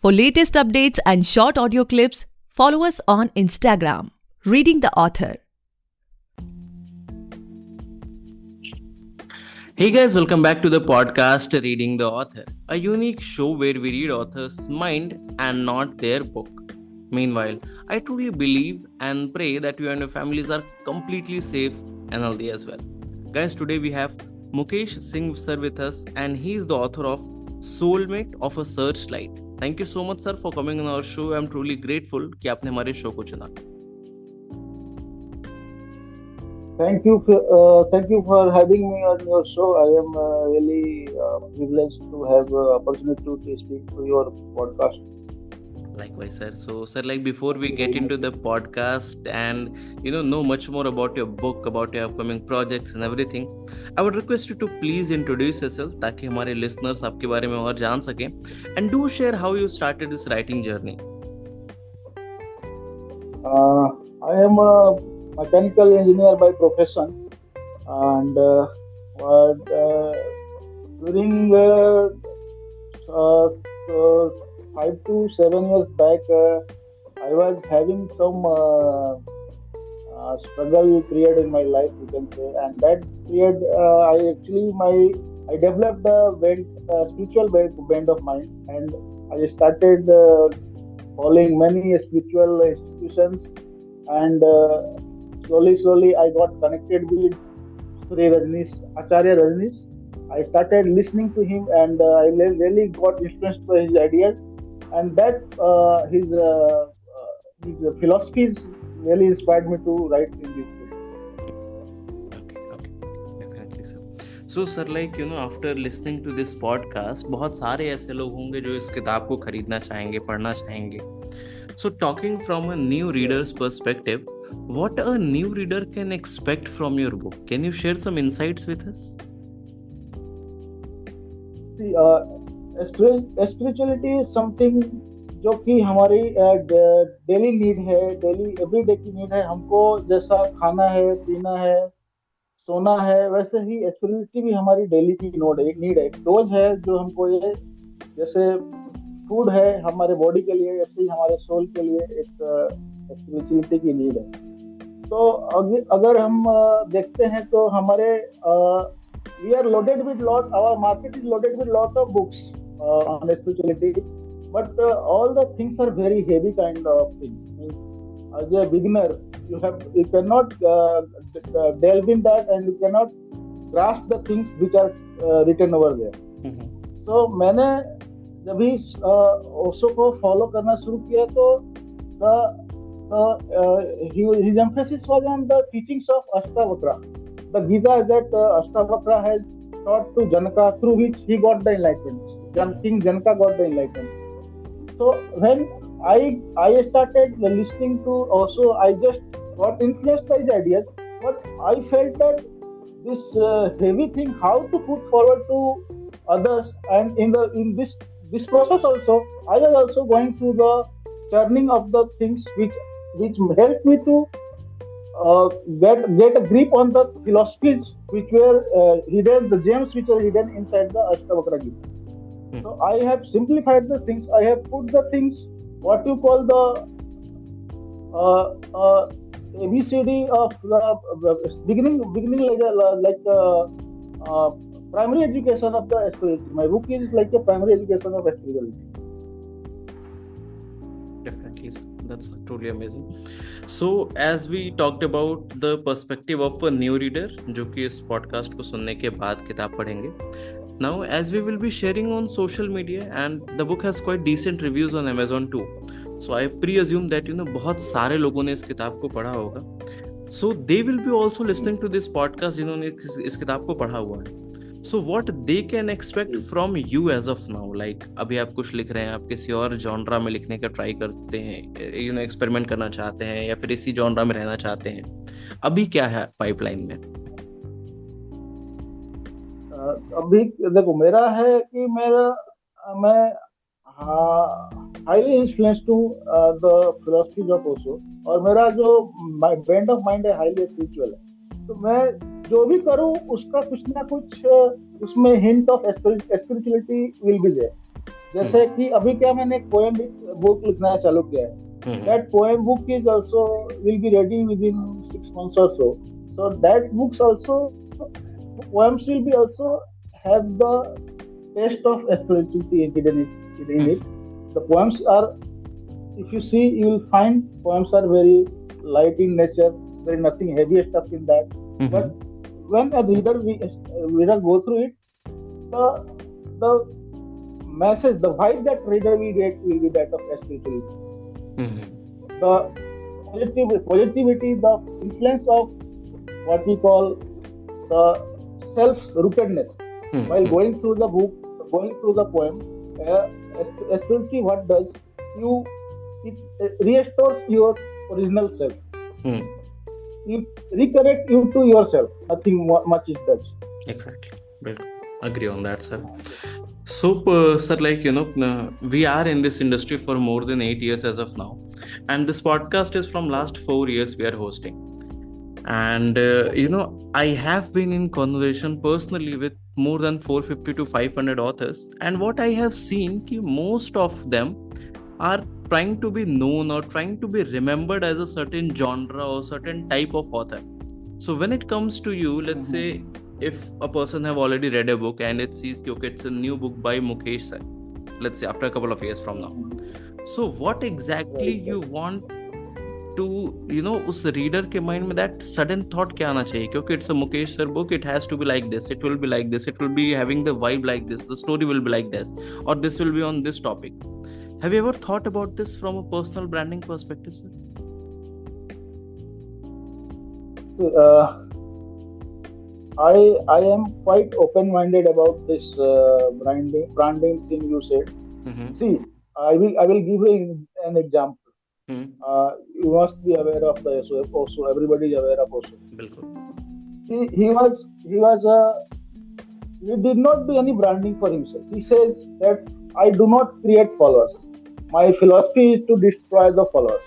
For latest updates and short audio clips, follow us on Instagram, Reading the Author. Hey guys, welcome back to the podcast Reading the Author, a unique show where we read authors' mind and not their book. Meanwhile, I truly believe and pray that you and your families are completely safe and healthy as well. Guys, today we have Mukesh Singh sir with us, and he is the author of Soulmate of a Searchlight. Thank you so much sir for coming on our show. I am truly grateful कि आपने हमारे show को चुना. Thank you for having me on your show. I am really privileged to have opportunity to speak to your podcast. Likewise, sir. So, sir, like before we get into the podcast and know much more about your book, about your upcoming projects and everything, I would request you to please introduce yourself ताकि हमारे listeners आपके बारे में और जान सकें, and do share how you started this writing journey. I am a mechanical engineer by profession, and during 5 to 7 years back, I was having some struggle period in my life, you can say, and that period I developed a spiritual bent of mind, and I started following many spiritual institutions, and slowly I got connected with Acharya Rajneesh. I started listening to him, and I really got influenced by his ideas, and that his philosophies really inspired me to write in this book. Okay, definitely, sir. So, sir, like after listening to this podcast, बहुत सारे ऐसे लोग होंगे जो इस किताब को खरीदना चाहेंगे, पढ़ना चाहेंगे. So, talking from a new reader's perspective, what a new reader can expect from your book? Can you share some insights with us? See, spirituality is something जो कि हमारी डेली नीड है, डेली एवरीडे की need है. हमको जैसा खाना है, पीना है, सोना है, वैसे ही स्पिरिचुअलिटी भी हमारी डेली की नीड है. एक डोज है जो हमको ये, जैसे फूड है हमारे बॉडी के लिए, ऐसे ही हमारे सोल के लिए एक स्पिरिचुअलिटी की नीड है. तो अगर हम देखते हैं तो हमारे we are loaded with our market is loaded with lot of books on spirituality, but all the things are very heavy kind of things. As a beginner, you cannot delve in that, and you cannot grasp the things which are written over there. So मैंने जब भी ओशो को follow करना शुरू किया तो his emphasis was on the teachings of Ashtavakra. The Gita that Ashtavakra has taught to Janaka, through which he got the enlightenment. King Janaka got the enlightenment. So when I started listening to Osho, I just got influenced by his ideas, but I felt that this heavy thing, how to put forward to others, and in this process also, I was also going through the churning of the things which helped me to get a grip on the philosophies which were hidden, the gems which are hidden inside the Ashtavakra Gita. So I have simplified the things. I have put the things, what you call the ABCD of the beginning like primary education of the spirituality. My book is like a primary education of spirituality. Definitely, that's truly amazing. So, as we talked about the perspective of a new reader, जो कि इस podcast को सुनने के बाद किताब पढ़ेंगे. Now, as we will be sharing on social media, and the book has quite decent reviews on Amazon too. So, I pre-assume that बहुत सारे लोगों ने इस किताब को पढ़ा होगा. So, they will be also listening to this podcast जिन्होंने इस किताब को पढ़ा हुआ है. So what they can expect from you as of now? Like अभी आप कुछ लिख रहे हैं, आप किसी और जॉनरा में लिखने का ट्राई करते हैं, एक्सपेरिमेंट करना चाहते हैं, या फिर इसी जॉनरा में रहना चाहते हैं. अभी क्या है पाइपलाइन में? अभी देखो, मेरा है कि मैं highly influence to the philosophy of Osho, और मेरा जो बेंड ऑफ माइंड है हाईली स्पिरिचुअल है. तो मैं जो भी करूं उसका कुछ ना कुछ उसमें hint of spirituality will be there. जैसे कि अभी क्या मैंने एक पोएम बुक लिखना चालू किया है. That poem book is also will be ready within 6 months or so. So that books also poems will be also have the taste of spirituality in it. The poems are, if you see, you will find poems are very light in nature. There is nothing heavy stuff in that. But when a reader go through it, the message, the vibe that reader will get will be that of spirituality. The positivity, the influence of what we call the self-rootedness. While going through the book, going through the poem, spirituality what does, it restores your original self. It reconnect you to yourself. Nothing much it does. Exactly. Well, agree on that, sir. So, sir, like, we are in this industry for more than 8 years as of now. And this podcast is from last 4 years we are hosting. And, I have been in conversation personally with more than 450 to 500 authors. And what I have seen, most of them are trying to be known or trying to be remembered as a certain genre or certain type of author. So when it comes to you, let's say if a person have already read a book and it sees okay, it's a new book by Mukesh sir, let's say after a couple of years from now, so what exactly you want to, उस reader के mind में that sudden thought क्या आना चाहिए, क्योंकि it's a Mukesh sir book, it has to be like this, it will be like this, it will be having the vibe like this, the story will be like this, or this will be on this topic. Have you ever thought about this from a personal branding perspective, sir? I am quite open-minded about this branding thing you said. See, I will give you an example. You must be aware of the SOF also. Everybody is aware of also. He did not do any branding for himself. He says that I do not create followers. My philosophy is to destroy the followers.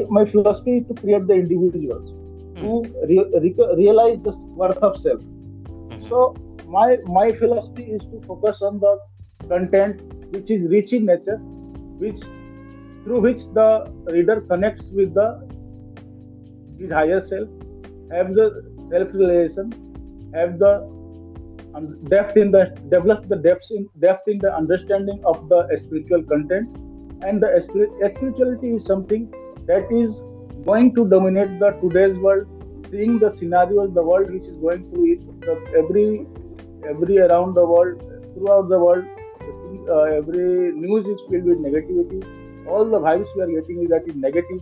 My philosophy is to create the individuals who realize the worth of self. So my philosophy is to focus on the content which is rich in nature, through which the reader connects with his higher self, have the self-realization, have the depth in the understanding of the spiritual content, and the spirituality is something that is going to dominate the today's world. Seeing the scenarios, the world which is going through it, every around the world, throughout the world, every news is filled with negativity. All the vibes we are getting is that is negative.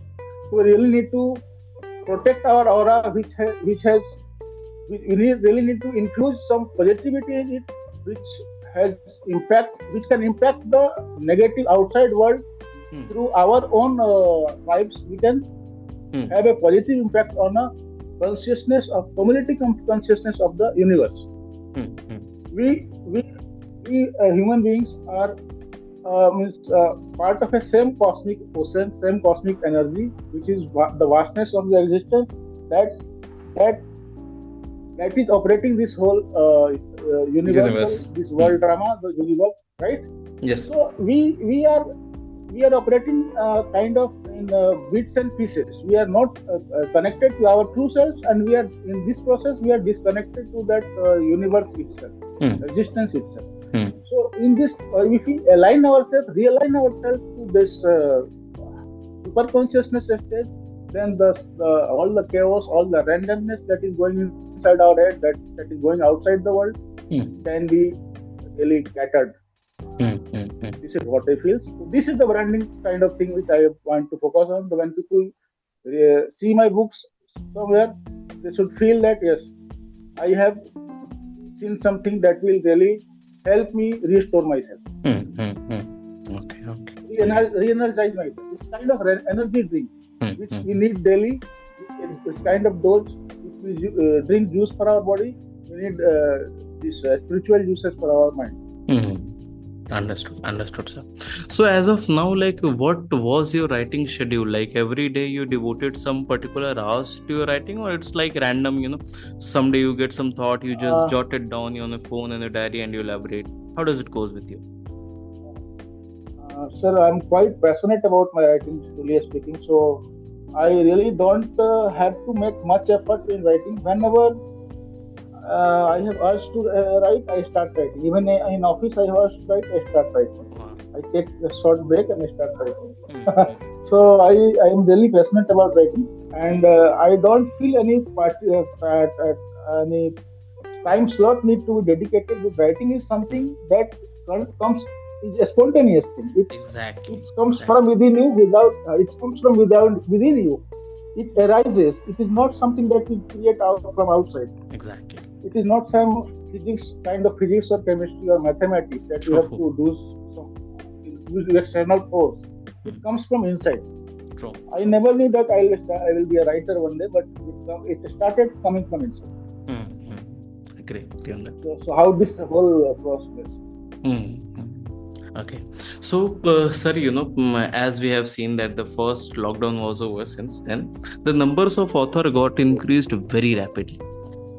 So we really need to protect our aura, we really need to infuse some positivity in it, which can impact the negative outside world. Through our own vibes, we can have a positive impact on a consciousness of community consciousness of the universe. We human beings are part of a same cosmic ocean, same cosmic energy, which is the vastness of the existence that is operating this whole universe. This world drama, the universe, right? Yes. So we are operating kind of in bits and pieces. We are not connected to our true selves, and we are in this process. We are disconnected to that universe itself, existence itself. So in this, if we realign ourselves to this super consciousness state, then all the chaos, all the randomness that is going inside our head, that is going outside the world, can be really scattered. This is what I feel. So this is the branding kind of thing which I want to focus on. When people see my books somewhere, they should feel that yes, I have seen something that will really help me restore myself. Okay. Re-energize myself. It's kind of energy drink which we need daily. It's kind of dose which we drink juice for our body. We need these spiritual juices for our mind. Understood, sir. So as of now, like, what was your writing schedule? Like, every day you devoted some particular hours to your writing, or it's like random, someday you get some thought, you just Uh, jot it down on a phone in a diary and you elaborate. How does it goes with you? Sir, I'm quite passionate about my writing, truly speaking. So I really don't have to make much effort in writing. Whenever I have urge to write, I start writing. Even in office, I have urge to write, I start writing. Wow. I take a short break and I start writing. Mm, So I am really passionate about writing, and I don't feel any time slot need to be dedicated. With writing is something that comes is a spontaneous thing. exactly. It comes from within you without it comes from within you. It arises. It is not something that you create out from outside. Exactly. It is not some physics or chemistry or mathematics that you have to do some use external force. It comes from inside. True. I never knew that I will be a writer one day, but it started coming from inside. Agree on that. So how this whole process? Okay. So, sir, as we have seen that the first lockdown was over, since then, the numbers of author got increased very rapidly.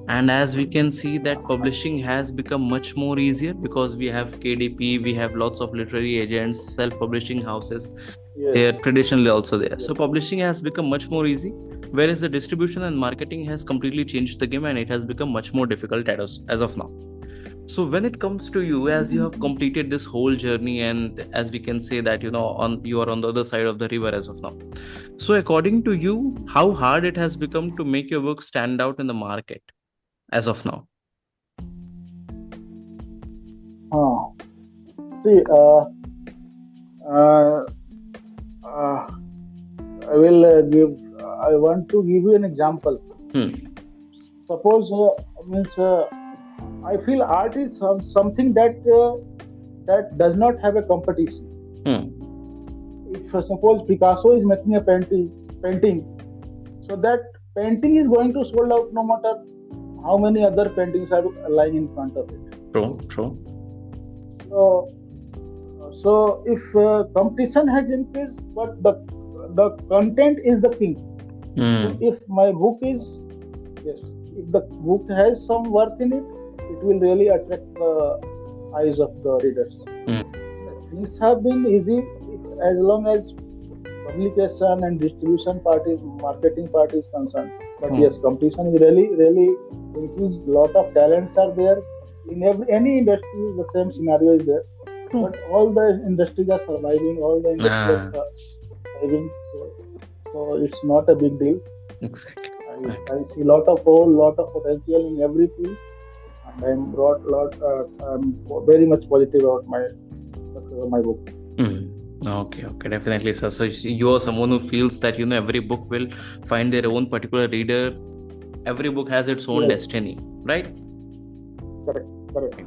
And as we can see that publishing has become much more easier because we have KDP, we have lots of literary agents, self-publishing houses. Yes. They are traditionally also there. Yes. So publishing has become much more easy, whereas the distribution and marketing has completely changed the game and it has become much more difficult as of now. So when it comes to you, as you have completed this whole journey, and as we can say that you are on the other side of the river as of now. So according to you, how hard it has become to make your work stand out in the market as of now? See, I will give. I want to give you an example. Suppose I feel art is something that does not have a competition. If suppose Picasso is making a painting, so that painting is going to sold out no matter how many other paintings are lying in front of it. True. So if competition has increased, but the content is the king. So if my book is if the book has some worth in it, it will really attract the eyes of the readers. Things have been easy as long as publication and distribution part is marketing part is concerned. But yes, competition is really increased. Lot of talents are there in any industry. The same scenario is there, but all the industries are surviving. All the industries are surviving. So it's not a big deal. Exactly. I see lot of potential in every field, and I'm very much positive about my book. Okay, definitely, sir. So you are someone who feels that every book will find their own particular reader. Every book has its own destiny, right? Correct.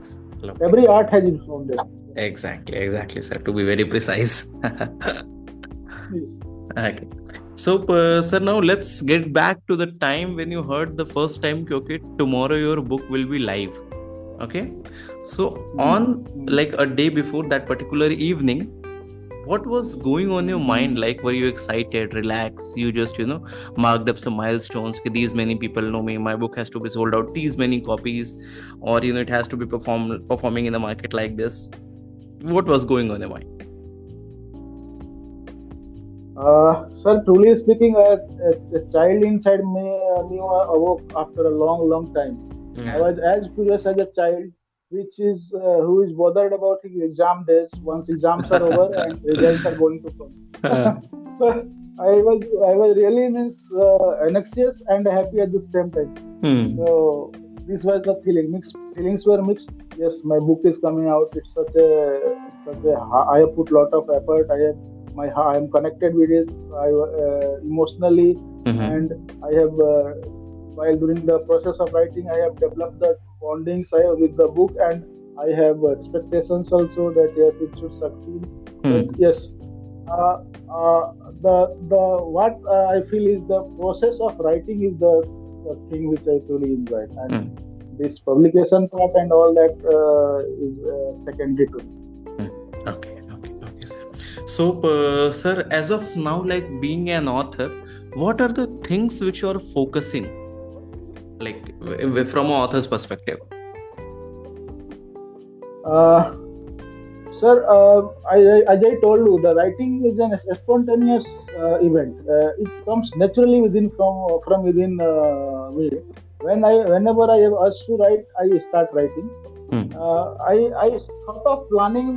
Every art has its own destiny. Exactly, sir. To be very precise. Okay. So, sir, now let's get back to the time when you heard the first time, okay, tomorrow your book will be live. Okay. So, on like a day before that particular evening, what was going on in your mind? Like, were you excited, relaxed? You just, marked up some milestones. These many people know me. My book has to be sold out these many copies, or it has to be performing in the market like this. What was going on in your mind? Sir, truly speaking, a child inside me awoke after a long time. I was as curious as a child, who is bothered about his exam days once exams are over and results are going to come. So I was really anxious and happy at the same time. So this was the feeling. Feelings were mixed. Yes, my book is coming out. It's I have put lot of effort. I am connected with it emotionally, and I have while during the process of writing, I have developed the bondings with the book, and I have expectations also that yes, it should succeed. But yes, the what I feel is the process of writing is the thing which I truly enjoy, and this publication part and all that is secondary to me. So, sir, as of now, like being an author, what are the things which you are focusing, like from an author's perspective? Uh, Sir, as I told you, the writing is an spontaneous event. It comes naturally within from within me. Whenever I have urge to write, I start writing. Hmm. I thought of planning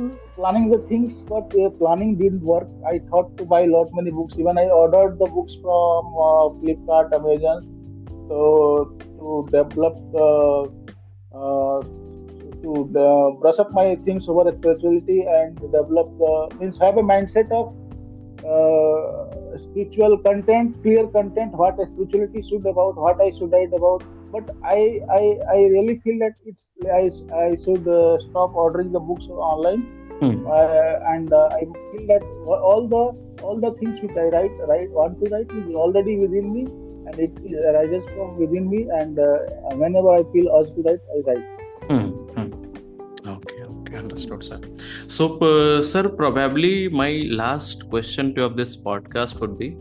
the things, but planning didn't work. I thought to buy a lot many books. Even I ordered the books from Flipkart, Amazon. So to develop uh, brush up my things over spirituality and develop the means have a mindset of spiritual content, clear content, what spirituality should about, what I should write about. But I really feel that I should stop ordering the books online, Hmm. and I feel that all the things which I want to write is already within me, and it arises from within me. And whenever I feel urged to write, I write. Hmm. Hmm. Okay, okay, understood, sir. So, sir, probably my last question to you of this podcast would be,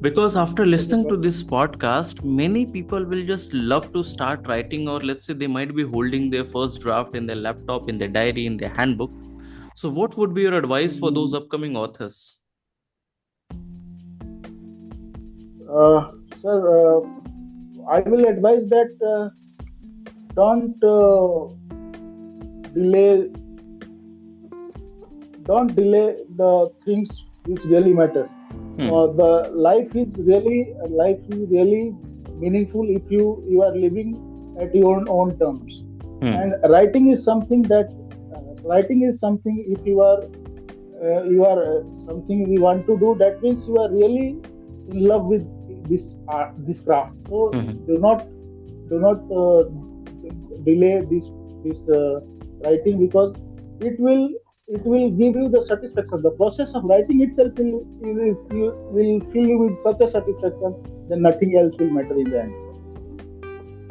because after Okay, listening sir. to this podcast, many people will just love to start writing, or let's say they might be holding their first draft in their laptop, in their diary, in their handbook. So, what would be your advice for those Mm, upcoming authors? uh, Sir, I will advise that don't delay don't delay the things which really matter. Hmm. The life is really meaningful if you are living at your own terms. Hmm. And writing is something if you are something we want to do. That means you are really in love with this craft. So Hmm. do not delay this writing, because it will it will give you the satisfaction. The process of writing itself will fill you with such a satisfaction that nothing else will matter in the end.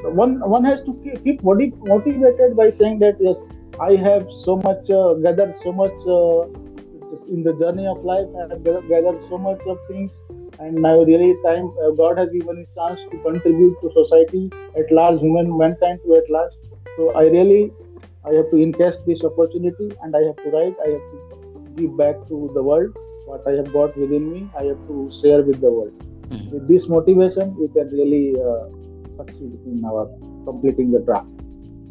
So one has to keep motivated by saying that yes, I have so much gathered so much in the journey of life. I have gathered so much of things, and now really time God has given me chance to contribute to society at large, mankind to at large. So I have to encash this opportunity, and I have to write. I have to give back to the world what I have got within me. I have to share with the world. Hmm. With this motivation, we can really succeed in our completing the draft.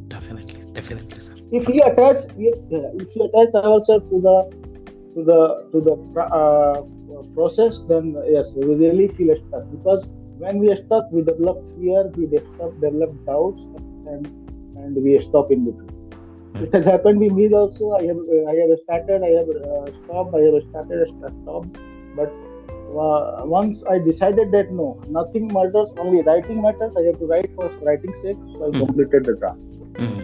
Definitely, definitely, sir. If we Okay. attach, if we attach ourselves to the process, then yes, we really feel stuck, because when we are stuck, we develop fear, we develop doubts, and we stop in between. It has happened with me also. I have started, I have stopped, I have started, stopped. But once I decided that no, nothing matters, only writing matters. I have to write for writing sake, so I Hmm. completed the draft. Hmm.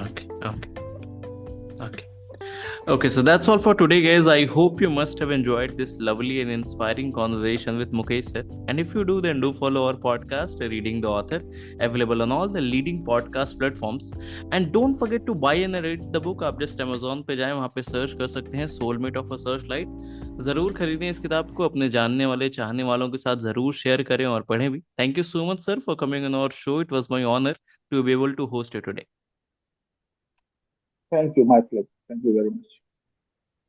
Okay, okay, okay. Okay, so that's all for today, guys. I hope you must have enjoyed this lovely and inspiring conversation with Mukesh sir. And if you do, then do follow our podcast, Reading the Author, available on all the leading podcast platforms. And don't forget to buy and read the book. आप just Amazon पे जाएं, वहाँ पे search कर सकते हैं soulmate of a search light. ज़रूर खरीदें इस किताब को, अपने जानने वाले चाहने वालों के साथ ज़रूर शेयर करें और पढ़ें भी. Thank you so much sir for coming on our show. It was my honour to be able to host it today. Thank you, my pleasure. Thank you very much.